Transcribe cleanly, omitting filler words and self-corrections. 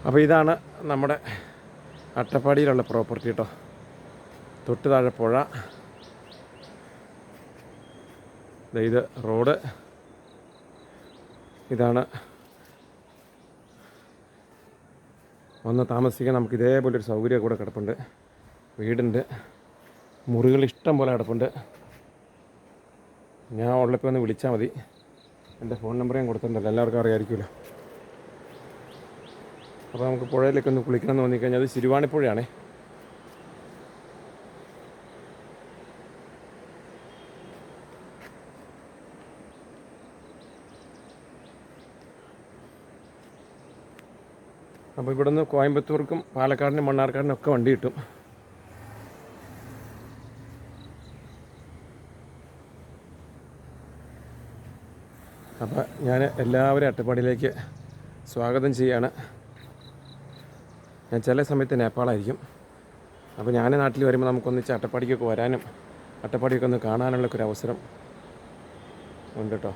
അപ്പോൾ ഇതാണ് നമ്മുടെ അട്ടപ്പാടിയിലുള്ള പ്രോപ്പർട്ടി കേട്ടോ. തൊട്ട് താഴെ പുഴ, ഇത് റോഡ്, ഇതാണ് വന്ന് താമസിക്കാൻ നമുക്ക് ഇതേപോലൊരു സൗകര്യം കൂടെ കിടപ്പുണ്ട്. വീടുണ്ട്, മുറികൾ ഇഷ്ടം പോലെ കിടപ്പുണ്ട്. ഞാൻ ഉള്ളപ്പോൾ ഒന്ന് വിളിച്ചാൽ മതി. എൻ്റെ ഫോൺ നമ്പർ ഞാൻ കൊടുത്തിട്ടുണ്ടല്ലോ, എല്ലാവർക്കും അറിയാമായിരിക്കുമല്ലോ. അപ്പോൾ നമുക്ക് പുഴയിലേക്ക് ഒന്ന് കുളിക്കണം എന്ന് തോന്നിക്കഴിഞ്ഞാൽ അത് ശിരുവാണിപ്പുഴയാണേ. അപ്പോൾ ഇവിടെ നിന്ന് കോയമ്പത്തൂർക്കും പാലക്കാടിനും മണ്ണാർക്കാടിനും ഒക്കെ വണ്ടി കിട്ടും. അപ്പോൾ ഞാൻ എല്ലാവരും അട്ടപ്പാടിയിലേക്ക് സ്വാഗതം ചെയ്യാണ്. ഞാൻ ചില സമയത്ത് നേപ്പാളായിരിക്കും. അപ്പോൾ ഞാൻ നാട്ടിൽ വരുമ്പോൾ നമുക്കൊന്നിച്ച് അട്ടപ്പാടിക്കൊക്കെ വരാനും അട്ടപ്പാടിയൊക്കെ ഒന്ന് കാണാനുള്ളൊക്കെ ഒരു അവസരം ഉണ്ട് കേട്ടോ.